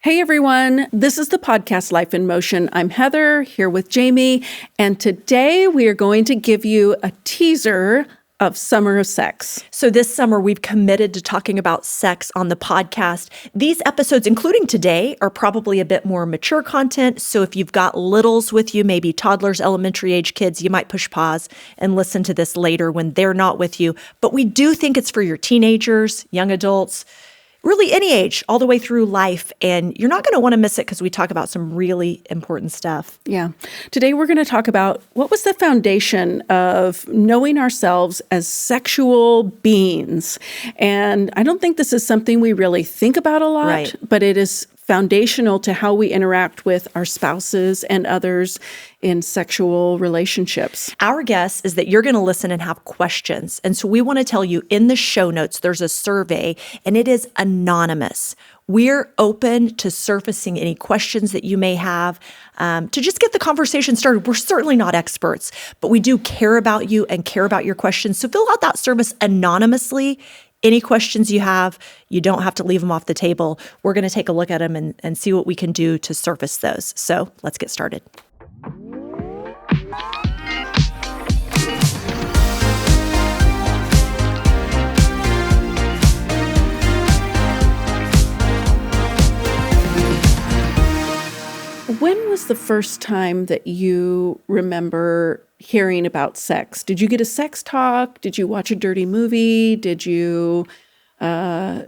Hey everyone, this is the podcast Life in Motion. I'm Heather here with Jamie, and today we are going to give you a teaser of Summer of Sex. So this summer, we've committed to talking about sex on the podcast. These episodes, including today, are probably a bit more mature content. So if you've got littles with you, maybe toddlers, elementary age kids, you might push pause and listen to this later when they're not with you. But we do think it's for your teenagers, young adults, really any age, all the way through life. And you're not going to want to miss it because we talk about some really important stuff. Yeah. Today we're going to talk about what was the foundation of knowing ourselves as sexual beings. And I don't think this is something we really think about a lot, Right. but it is foundational to how we interact with our spouses and others in sexual relationships. Our guess is that you're going to listen and have questions. And so we want to tell you in the show notes, there's a survey and it is anonymous. We're open to surfacing any questions that you may have to just get the conversation started. We're certainly not experts, but we do care about you and care about your questions. So fill out that service anonymously. Any questions you have, you don't have to leave them off the table. We're going to take a look at them and see what we can do to surface those. So let's get started. When was the first time that you remember hearing about sex? Did you get a sex talk? Did you watch a dirty movie? Did you, do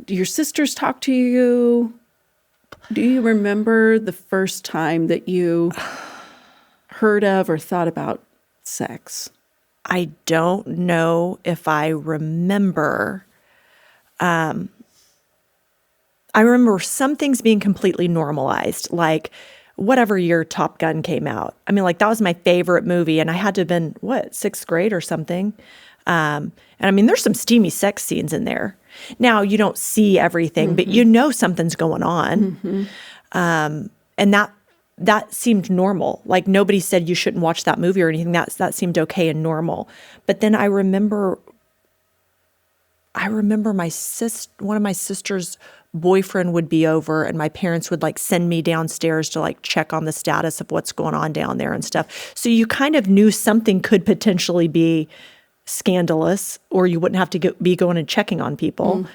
your sisters talk to you? Do you remember the first time that you heard of or thought about sex? I don't know if I remember. I remember some things being completely normalized, like whatever year Top Gun came out. I mean, like that was my favorite movie, and I had to have been, sixth grade or something. And I mean, there's some steamy sex scenes in there. Now, you don't see everything, but you know something's going on. And that seemed normal. Like nobody said you shouldn't watch that movie or anything. That seemed okay and normal. But then I remember one of my sister's boyfriend would be over and my parents would like send me downstairs to like check on the status of what's going on down there and stuff. So you kind of knew something could potentially be scandalous or you wouldn't have to be going and checking on people.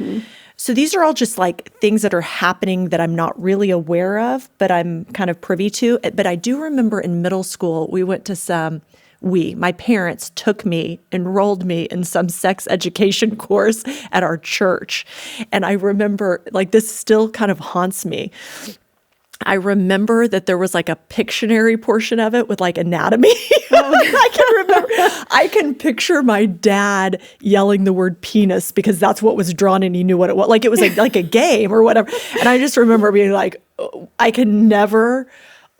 So these are all just like things that are happening that I'm not really aware of, but I'm kind of privy to. But I do remember in middle school, we went to my parents took me, enrolled me in some sex education course at our church. And I remember, like, this still kind of haunts me. I remember that there was like a Pictionary portion of it with like anatomy. I can picture my dad yelling the word penis because that's what was drawn and he knew what it was. Like it was like a game or whatever. And I just remember being like, oh, I can never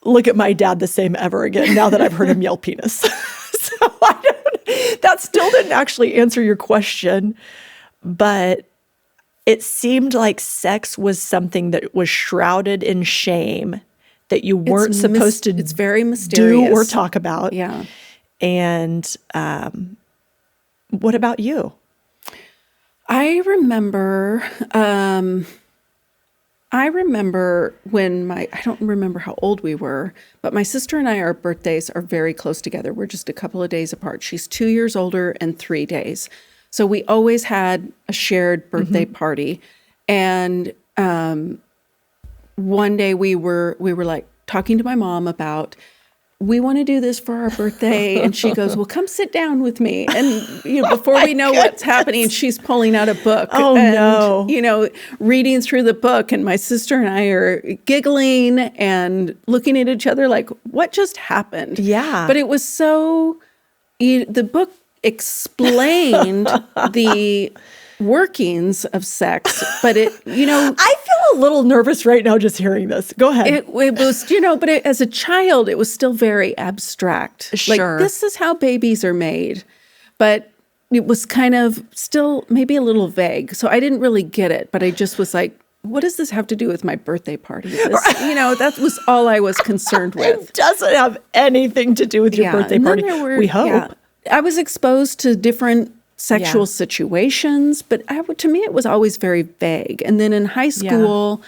look at my dad the same ever again now that I've heard him yell penis. So that still didn't actually answer your question, but it seemed like sex was something that was shrouded in shame that you weren't supposed to it's very mysterious. do or talk about. Yeah. And what about you? I remember when I don't remember how old we were, but my sister and I, our birthdays are very close together. We're just a couple of days apart. She's 2 years older and 3 days. So we always had a shared birthday party. And one day we were like talking to my mom about, we want to do this for our birthday. And she goes, well, come sit down with me. And before we know what's happening, she's pulling out a book. Oh, no. Reading through the book. And my sister and I are giggling and looking at each other like, what just happened? Yeah. But it was the book explained the workings of sex, but I feel a little nervous right now just hearing this. Go ahead. It was, but as a child, it was still very abstract. Sure. Like, this is how babies are made. But it was kind of still maybe a little vague. So I didn't really get it, but I just was like, what does this have to do with my birthday party? That was all I was concerned with. It doesn't have anything to do with your birthday party. We hope. Yeah, I was exposed to different sexual situations, but to me, it was always very vague. And then in high school,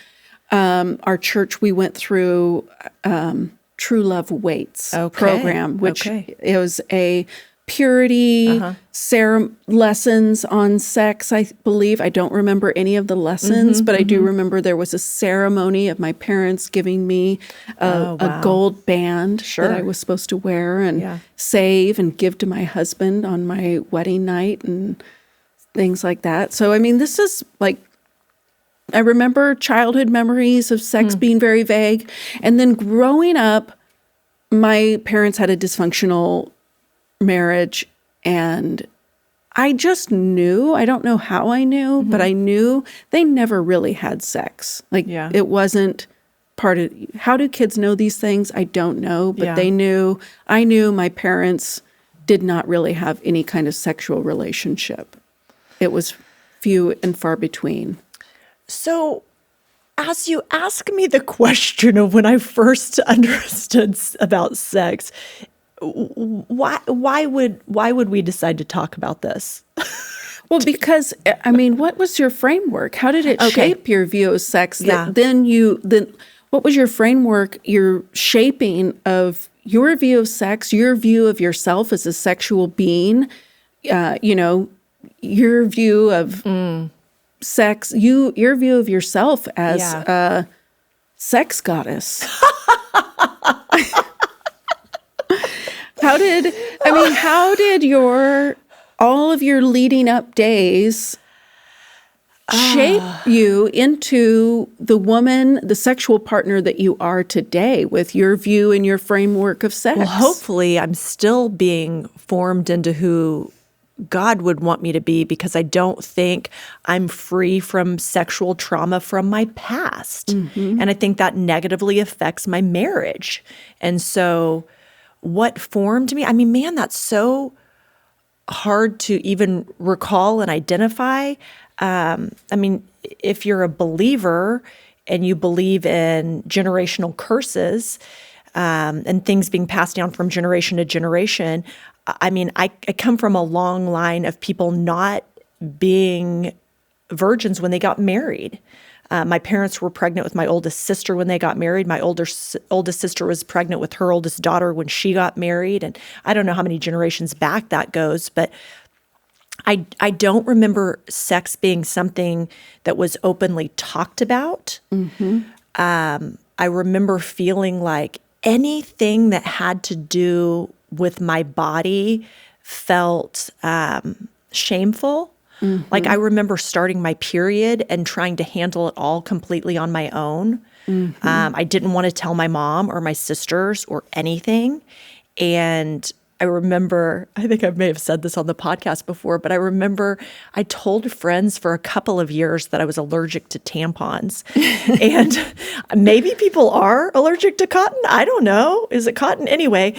our church, we went through True Love Waits program, which it was a purity lessons on sex, I believe. I don't remember any of the lessons, but I do remember there was a ceremony of my parents giving me a gold band that I was supposed to wear and save and give to my husband on my wedding night and things like that. So, I mean, this is like, I remember childhood memories of sex being very vague. And then growing up, my parents had a dysfunctional marriage, and I just knew, I don't know how I knew, but I knew they never really had sex. Like it wasn't part of, how do kids know these things? I don't know, but they knew, I knew my parents did not really have any kind of sexual relationship. It was few and far between. So as you ask me the question of when I first understood about sex, why would we decide to talk about this? Well, because I mean, what was your framework? How did it shape your view of sex? Then what was your framework, your shaping of your view of sex, your view of yourself as a sexual being, your view of sex, your view of yourself as a sex goddess. How did all of your leading up days shape you into the woman, the sexual partner that you are today with your view and your framework of sex? Well, hopefully I'm still being formed into who God would want me to be, because I don't think I'm free from sexual trauma from my past. And I think that negatively affects my marriage. And so what formed me? I mean, man, that's so hard to even recall and identify. I mean, if you're a believer and you believe in generational curses and things being passed down from generation to generation, I mean, I come from a long line of people not being virgins when they got married. My parents were pregnant with my oldest sister when they got married. My oldest sister was pregnant with her oldest daughter when she got married. And I don't know how many generations back that goes, but I don't remember sex being something that was openly talked about. I remember feeling like anything that had to do with my body felt shameful. Like I remember starting my period and trying to handle it all completely on my own. I didn't want to tell my mom or my sisters or anything. And I remember, I think I may have said this on the podcast before, but I remember I told friends for a couple of years that I was allergic to tampons. And maybe people are allergic to cotton. I don't know. Is it cotton? Anyway,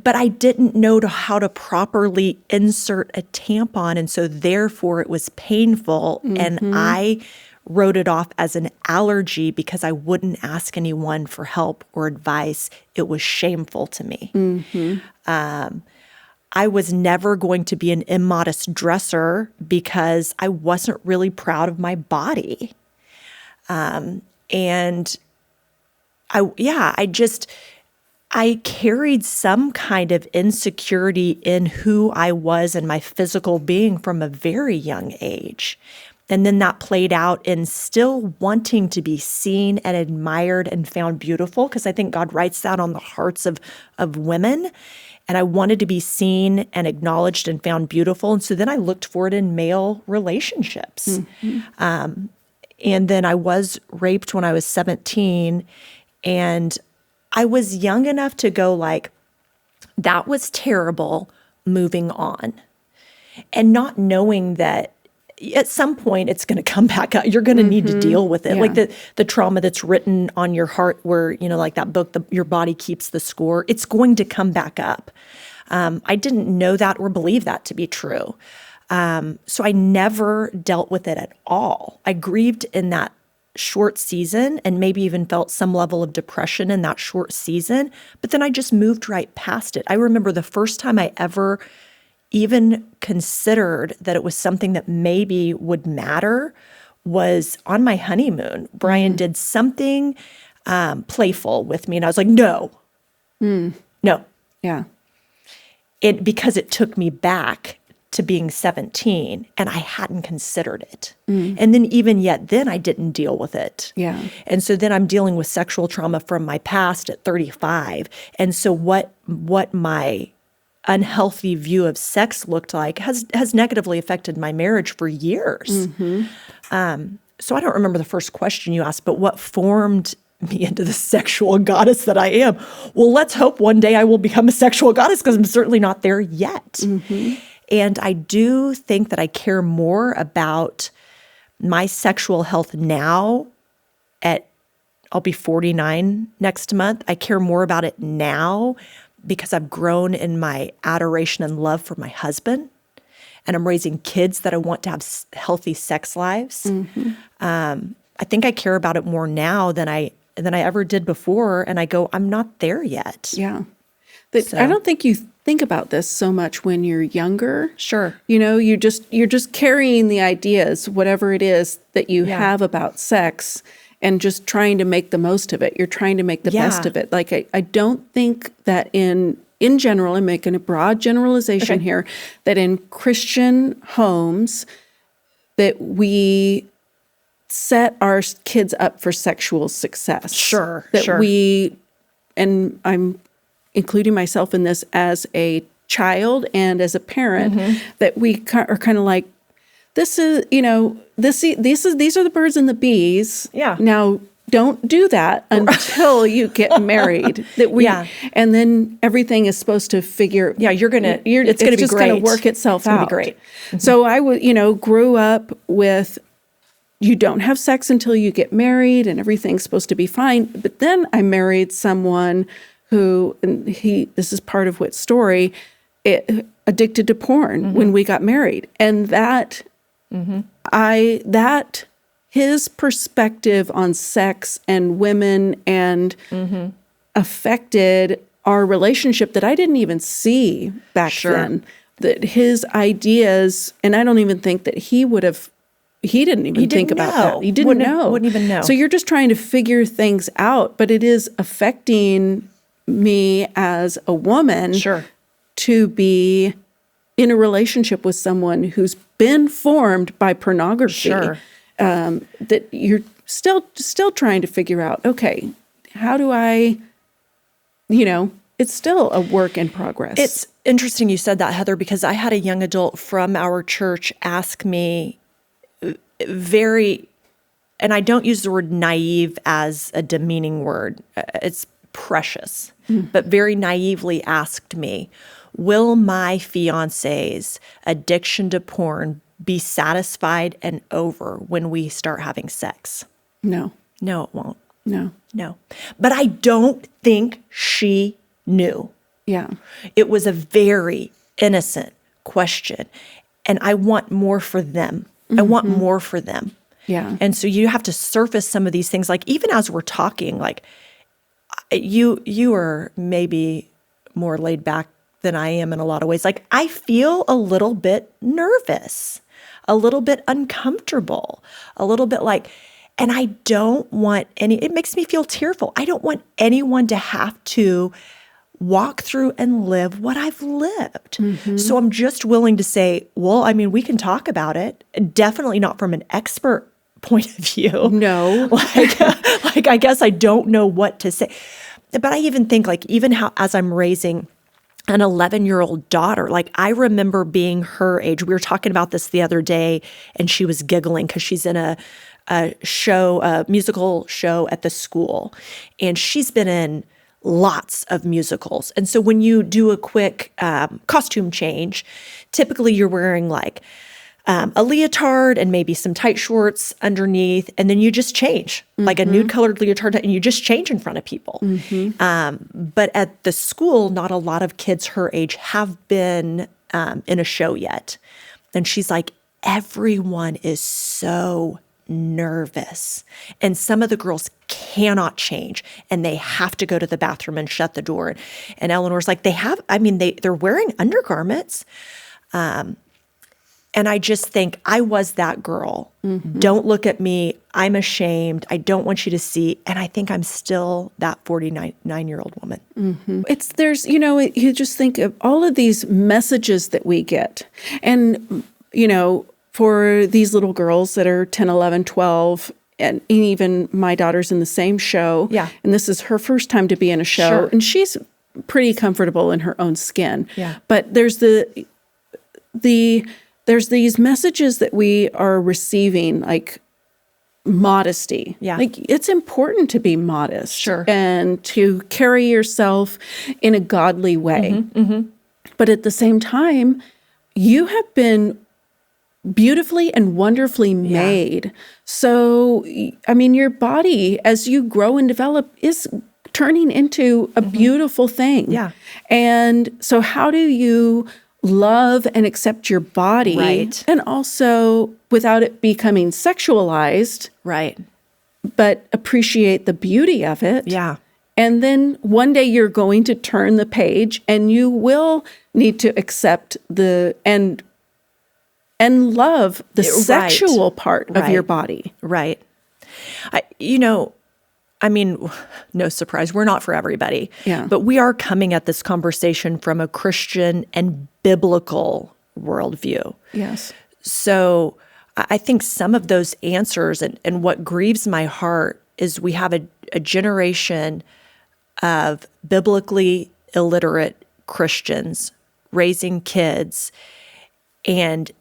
but I didn't know how to properly insert a tampon. And so therefore it was painful. And I wrote it off as an allergy because I wouldn't ask anyone for help or advice. It was shameful to me. I was never going to be an immodest dresser because I wasn't really proud of my body. And I carried some kind of insecurity in who I was and my physical being from a very young age. And then that played out in still wanting to be seen and admired and found beautiful, because I think God writes that on the hearts of women. And I wanted to be seen and acknowledged and found beautiful. And so then I looked for it in male relationships. And then I was raped when I was 17. And I was young enough to go like, that was terrible, moving on. And not knowing that at some point it's going to come back up. You're going to need to deal with it. Yeah. Like the trauma that's written on your heart where, like that book, Your Body Keeps the Score, it's going to come back up. I didn't know that or believe that to be true. So I never dealt with it at all. I grieved in that short season and maybe even felt some level of depression in that short season, but then I just moved right past it. I remember the first time I ever even considered that it was something that maybe would matter was on my honeymoon. Brian did something playful with me, and I was like, no. Yeah. Because it took me back to being 17, and I hadn't considered it. And then even yet then, I didn't deal with it. Yeah. And so then I'm dealing with sexual trauma from my past at 35. And so what my unhealthy view of sex looked like has negatively affected my marriage for years. So I don't remember the first question you asked, but what formed me into the sexual goddess that I am? Well, let's hope one day I will become a sexual goddess, because I'm certainly not there yet. And I do think that I care more about my sexual health now I'll be 49 next month. I care more about it now because I've grown in my adoration and love for my husband, and I'm raising kids that I want to have healthy sex lives. I think I care about it more now than I ever did before, and I go, I'm not there yet. Yeah. I don't think you think about this so much when you're younger. Sure. You're just carrying the ideas, whatever it is that you have about sex, and just trying to make the most of it. You're trying to make the best of it. Like, I don't think that in general, I'm making a broad generalization here, that in Christian homes that we set our kids up for sexual success. Sure. And I'm including myself in this as a child and as a parent, that we are kind of like, these are the birds and the bees. Yeah. Now, don't do that until you get married. And then everything is supposed to figure. Yeah, it's going to be just great. going to work itself out. It's going to be great. So I grew up with, you don't have sex until you get married, and everything's supposed to be fine. But then I married someone who, this is part of Whit's story, addicted to porn when we got married. And that, his perspective on sex and women and affected our relationship that I didn't even see back then. That his ideas, and I don't even think that he didn't even think about that. He didn't know. Wouldn't even know. So you're just trying to figure things out, but it is affecting me as a woman to be in a relationship with someone who's been formed by pornography. That you're still trying to figure out, okay, how do I, it's still a work in progress. It's interesting you said that, Heather, because I had a young adult from our church ask me and I don't use the word naive as a demeaning word. It's precious, but very naively asked me, will my fiance's addiction to porn be satisfied and over when we start having sex? No. No, it won't. No. But I don't think she knew. Yeah. It was a very innocent question, and I want more for them. I want more for them. Yeah. And so you have to surface some of these things. Like, even as we're talking, like, you are maybe more laid back than I am in a lot of ways. Like, I feel a little bit nervous, a little bit uncomfortable, a little bit like, and I don't want it makes me feel tearful. I don't want anyone to have to walk through and live what I've lived. So I'm just willing to say, well, I mean, we can talk about it. Definitely not from an expert point of view. No. Like, I guess I don't know what to say. But I even think, like, even how, as I'm raising an 11-year-old daughter, like, I remember being her age. We were talking about this the other day, and she was giggling because she's in a musical show at the school. And she's been in lots of musicals. And so when you do a quick costume change, typically you're wearing like a leotard and maybe some tight shorts underneath, and then you just change, like a nude colored leotard, and you just change in front of people. But at the school, not a lot of kids her age have been in a show yet. And she's like, everyone is so nervous. And some of the girls cannot change, and they have to go to the bathroom and shut the door. And Eleanor's like, they're wearing undergarments. And I just think, I was that girl. Don't look at me. I'm ashamed. I don't want you to see. And I think I'm still that 49-year-old woman. You just think of all of these messages that we get. And, for these little girls that are 10, 11, 12, and even my daughter's in the same show. Yeah. And this is her first time to be in a show. Sure. And she's pretty comfortable in her own skin. Yeah. But there's there's these messages that we are receiving, like modesty. Yeah. Like, it's important to be modest. Sure. And to carry yourself in a godly way. But at the same time, you have been beautifully and wonderfully made. So, your body, as you grow and develop, is turning into a beautiful thing. Yeah. And so how do you love and accept your body, Right. and also without it becoming sexualized, Right. but appreciate the beauty of it? Yeah. And then one day you're going to turn the page and you will need to accept and love the sexual part of your body. Right. No surprise, we're not for everybody. Yeah. But we are coming at this conversation from a Christian and biblical worldview. Yes. So I think some of those answers, and what grieves my heart is we have a generation of biblically illiterate Christians raising kids, and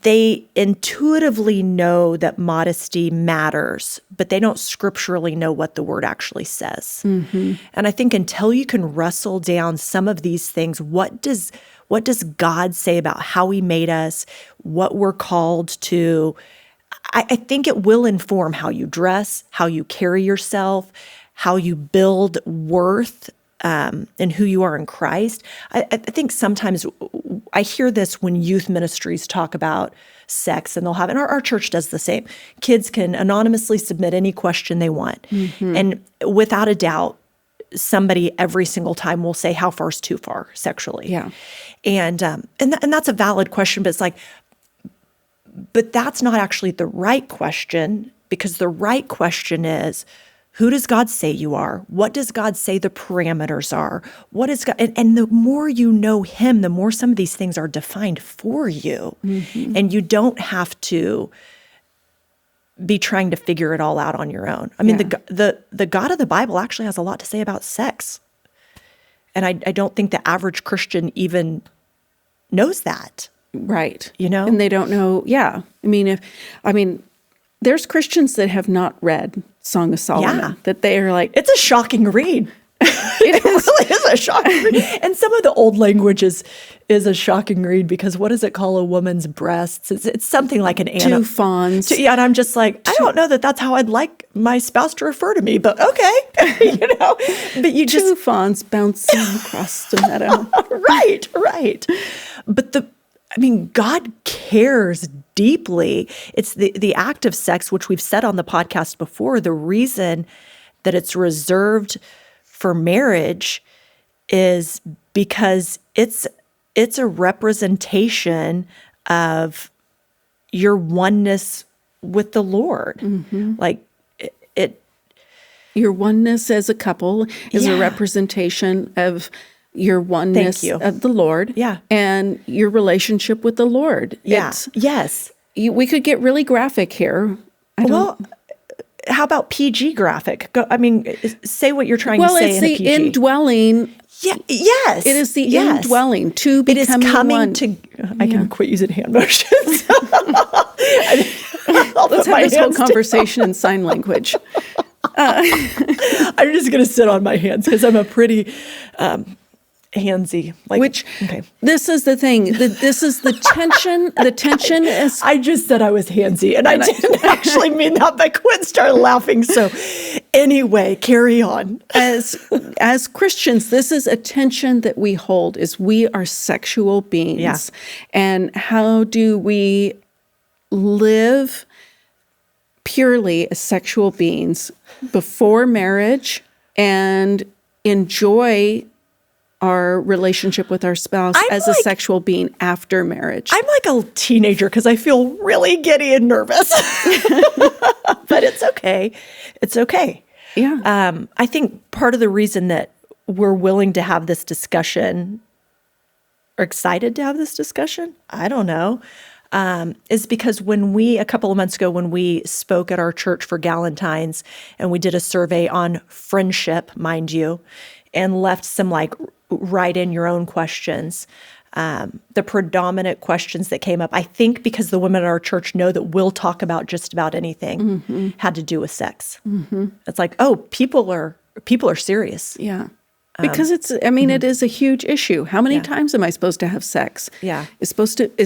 they intuitively know that modesty matters, but they don't scripturally know what the word actually says. And I think until you can wrestle down some of these things, what does God say about how he made us, what we're called to, I think it will inform how you dress, how you carry yourself, how you build worth, and who you are in Christ. I think sometimes I hear this when youth ministries talk about sex, and they'll have, and our church does the same. Kids can anonymously submit any question they want. And without a doubt, somebody every single time will say, how far is too far sexually? Yeah. And that's a valid question, but it's like, but that's not actually the right question, because the right question is, who does God say you are? What does God say the parameters are? What is God? And the more you know him, the more some of these things are defined for you. And you don't have to be trying to figure it all out on your own. I mean, the God of the Bible actually has a lot to say about sex. And I don't think the average Christian even knows that. Right. And they don't know. Yeah. There's Christians that have not read Song of Solomon, that they are like, it's a shocking read. It really is a shocking read. And some of the old language is a shocking read, because what does it call a woman's breasts? It's something like an two fawns. And I'm just like, I don't know that that's how I'd like my spouse to refer to me, but okay. But you just... Two fawns bouncing across the meadow. Right. But God cares deeply. It's the act of sex, which we've said on the podcast before, the reason that it's reserved for marriage is because it's a representation of your oneness with the Lord. Like your oneness as a couple is a representation of your oneness of the Lord, and your relationship with the Lord. Yes. We could get really graphic here. How about PG graphic? Say what you're trying to say in a PG. Well, it's the indwelling. Yes. It is the indwelling, to becoming it is coming one. I can quit using hand motions. Let's have this whole conversation in sign language. I'm just going to sit on my hands because I'm a pretty handsy. This is the thing. This is the tension. The tension is... I just said I was handsy, and I didn't actually mean that, but Quinn started laughing. So anyway, carry on. As Christians, this is a tension that we hold, is we are sexual beings. Yeah. And how do we live purely as sexual beings before marriage and enjoy our relationship with our spouse I'm as a sexual being after marriage. I'm like a teenager because I feel really giddy and nervous, but it's okay. It's okay. Yeah. I think part of the reason that we're willing to have this discussion or excited to have this discussion, I don't know, is because a couple of months ago, when we spoke at our church for Galentine's and we did a survey on friendship, mind you, and left some write in your own questions. The predominant questions that came up, I think because the women at our church know that we'll talk about just about anything, had to do with sex. It's like, oh, people are serious. Yeah. Because it is a huge issue. How many times am I supposed to have sex? Yeah. Is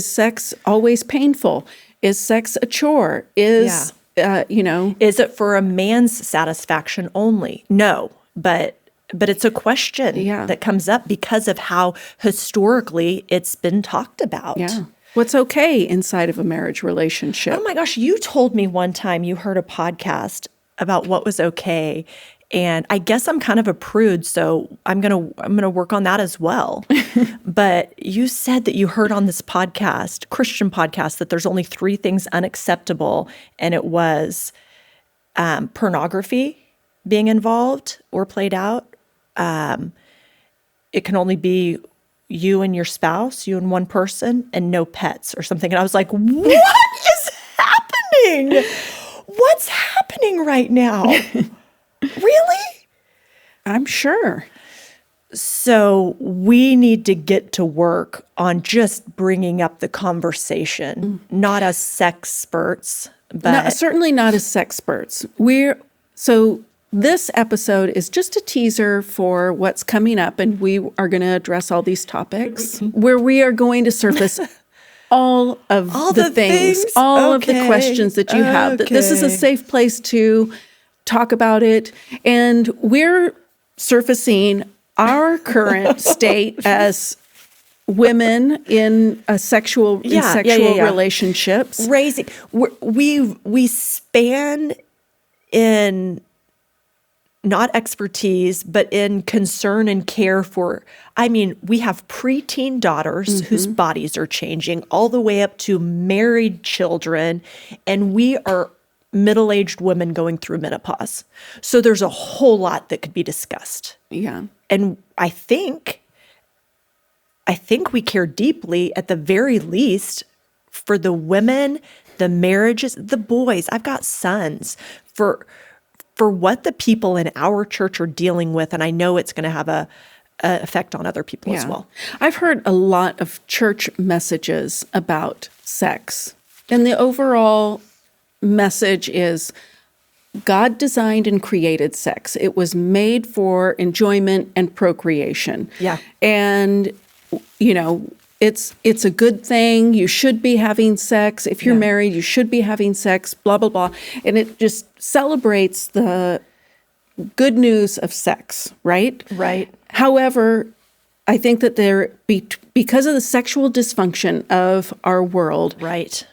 sex always painful? Is sex a chore? Is it for a man's satisfaction only? No, but it's a question that comes up because of how historically it's been talked about. Yeah. What's okay inside of a marriage relationship? Oh my gosh, you told me one time you heard a podcast about what was okay. And I guess I'm kind of a prude, so I'm gonna work on that as well. But you said that you heard on this podcast, Christian podcast, that there's only 3 things unacceptable, and it was pornography being involved or played out. It can only be you and your spouse, you and one person, and no pets or something. And I was like, what is happening? What's happening right now? Really? I'm sure. So we need to get to work on just bringing up the conversation, not as sexperts, but certainly not as sexperts. So this episode is just a teaser for what's coming up, and we are going to address all these topics where we are going to surface all of the things, all of the questions that you have. That this is a safe place to talk about it, and we're surfacing our current state as women in sexual relationships. We span in not expertise, but in concern and care for. We have preteen daughters whose bodies are changing, all the way up to married children, and we are middle-aged women going through menopause. So there's a whole lot that could be discussed. Yeah. And I think we care deeply, at the very least, for the women, the marriages, the boys. I've got sons, for what the people in our church are dealing with, and I know it's going to have a effect on other people as well. I've heard a lot of church messages about sex, and the overall message is God designed and created sex. It was made for enjoyment and procreation. Yeah. And, it's a good thing. You should be having sex. If you're married, you should be having sex, blah, blah, blah. And it just celebrates the good news of sex, right? Right. However, I think that because of the sexual dysfunction of our world, Right.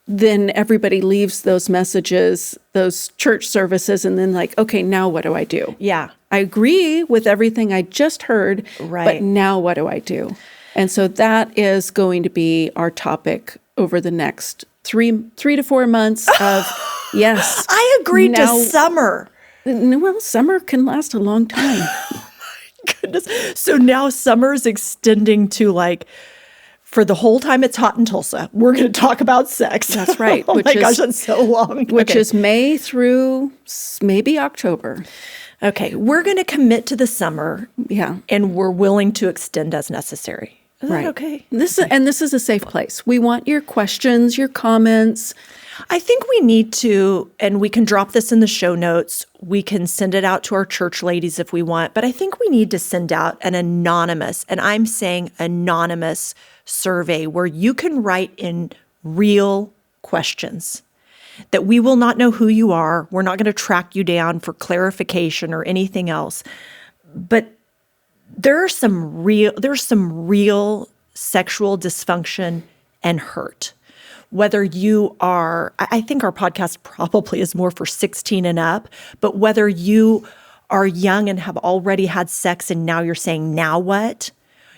then everybody leaves those messages, those church services, and then okay, now what do I do? Yeah. I agree with everything I just heard, Right. but now what do I do? And so that is going to be our topic over the next 3 to 4 months of, yes. I agreed to summer. Well, summer can last a long time. Goodness. So now summer is extending to for the whole time it's hot in Tulsa, we're going to talk about sex. That's right. Oh my gosh, that's so long. Which is May through maybe October. Okay, we're going to commit to the summer. Yeah. And we're willing to extend as necessary. Is that okay? This is a safe place. We want your questions, your comments. I think we need to, and we can drop this in the show notes. We can send it out to our church ladies if we want, but I think we need to send out an anonymous, and I'm saying anonymous, survey where you can write in real questions that we will not know who you are. We're not going to track you down for clarification or anything else. But there's some real sexual dysfunction and hurt. Whether you are, I think our podcast probably is more for 16 and up, but whether you are young and have already had sex and now you're saying, now what?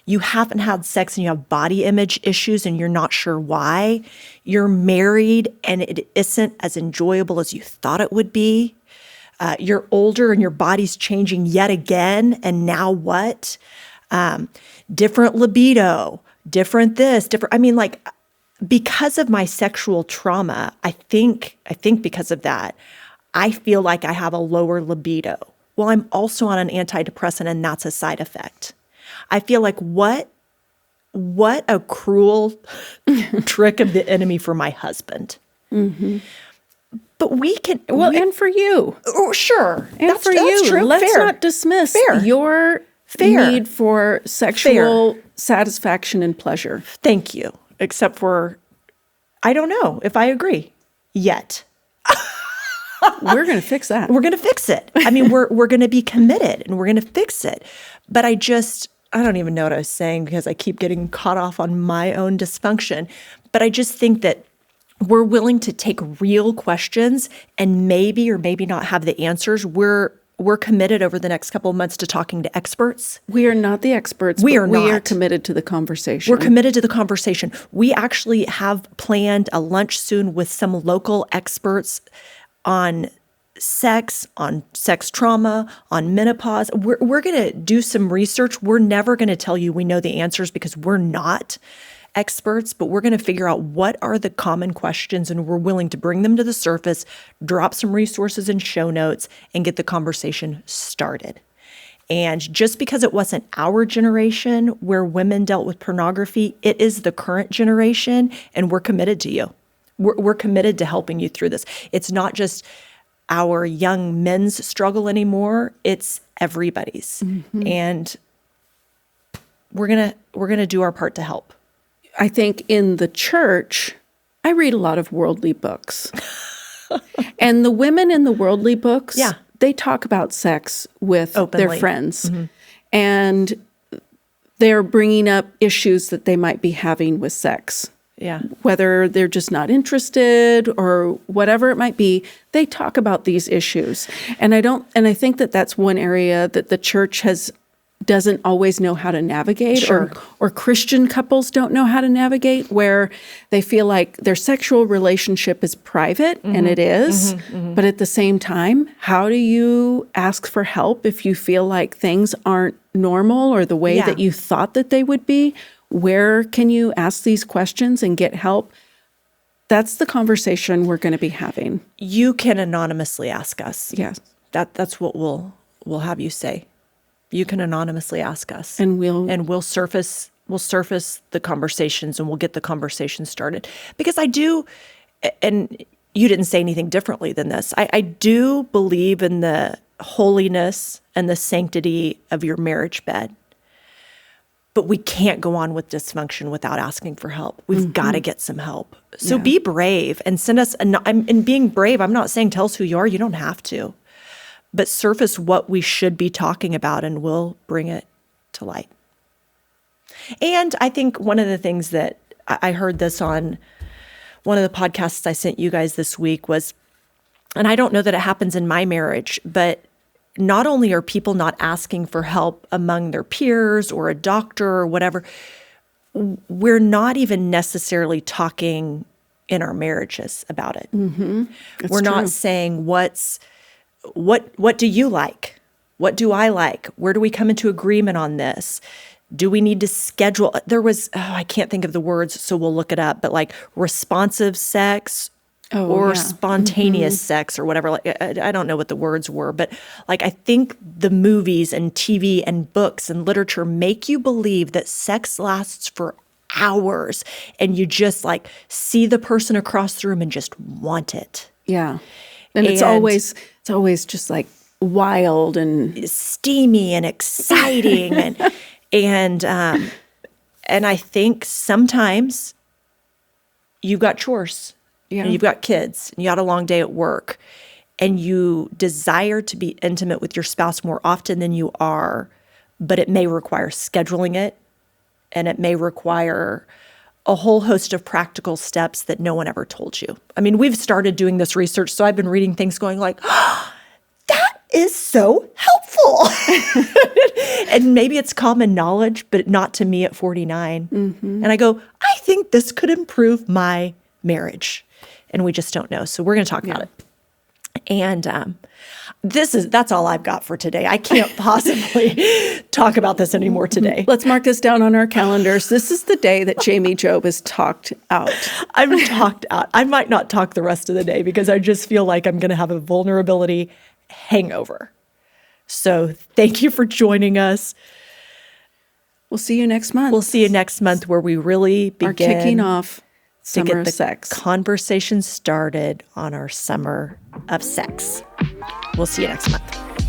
You haven't had sex and you have body image issues and you're not sure why. You're married and it isn't as enjoyable as you thought it would be. You're older and your body's changing yet again. And now what? Different libido, different this, different. I mean, like, because of my sexual trauma, I think because of that, I feel like I have a lower libido. Well, I'm also on an antidepressant and that's a side effect. I feel like what a cruel trick of the enemy for my husband. Mm-hmm. But we can... and for you. Oh, sure. And that's for you. True. Let's Fair. not dismiss Fair. your need for sexual satisfaction and pleasure. Thank you. Except for, I don't know if I agree yet. We're going to fix that. We're going to fix it. I mean, we're going to be committed and we're going to fix it. But I don't even know what I was saying because I keep getting caught off on my own dysfunction. But I just think that we're willing to take real questions and maybe or maybe not have the answers. We're committed over the next couple of months to talking to experts. We are not the experts. We but are not. We are committed to the conversation. We're committed to the conversation. We actually have planned a lunch soon with some local experts on sex trauma, on menopause. We're going to do some research. We're never going to tell you we know the answers because we're not experts, but we're going to figure out what are the common questions and we're willing to bring them to the surface, drop some resources and show notes, and get the conversation started. And just because it wasn't our generation where women dealt with pornography, it is the current generation, and we're committed to you. We're committed to helping you through this. It's not just our young men's struggle anymore, it's everybody's. Mm-hmm. And we're gonna do our part to help. I think in the church, I read a lot of worldly books. And the women in the worldly books, they talk about sex with openly. Their friends. Mm-hmm. And they're bringing up issues that they might be having with sex. Yeah. Whether they're just not interested or whatever it might be, they talk about these issues. And I think that that's one area that the church doesn't always know how to navigate, sure. or Christian couples don't know how to navigate, where they feel like their sexual relationship is private, mm-hmm. and it is, mm-hmm, mm-hmm. but at the same time, how do you ask for help if you feel like things aren't normal or the way that you thought that they would be? Where can you ask these questions and get help? That's the conversation we're going to be having. You can anonymously ask us. Yes. That's what we'll have you say. You can anonymously ask us. And we'll surface the conversations and we'll get the conversation started. Because I do, and you didn't say anything differently than this, I do believe in the holiness and the sanctity of your marriage bed. But we can't go on with dysfunction without asking for help. We've mm-hmm. got to get some help. So be brave and send us, and being brave, I'm not saying tell us who you are, you don't have to. But surface what we should be talking about and we'll bring it to light. And I think one of the things that I heard this on one of the podcasts I sent you guys this week was, and I don't know that it happens in my marriage, but not only are people not asking for help among their peers or a doctor or whatever, we're not even necessarily talking in our marriages about it. Mm-hmm. We're not saying what do you like? What do I like? Where do we come into agreement on this? Do we need to schedule? There was, I can't think of the words, so we'll look it up, but like responsive sex or spontaneous mm-hmm. sex or whatever. Like, I don't know what the words were, but like I think the movies and TV and books and literature make you believe that sex lasts for hours and you just like see the person across the room and just want it. Yeah. And it's always just like wild and steamy and exciting and I think sometimes you've got chores and you've got kids and you had a long day at work and you desire to be intimate with your spouse more often than you are, but it may require scheduling it and it may require a whole host of practical steps that no one ever told you. I mean, we've started doing this research, so I've been reading things going like, oh, that is so helpful. awful. And maybe it's common knowledge, but not to me at 49. And I go, I think this could improve my marriage. And we just don't know. So we're going to talk about it. And that's all I've got for today. I can't possibly talk about this anymore today. Let's mark this down on our calendars. This is the day that Jamie Job is talked out. I'm talked out. I might not talk the rest of the day because I just feel like I'm going to have a vulnerability hangover. So thank you for joining us. We'll see you next month. We'll see you next month where we really begin kicking off to summer get of the sex. conversation started on our summer of sex. We'll see you next month.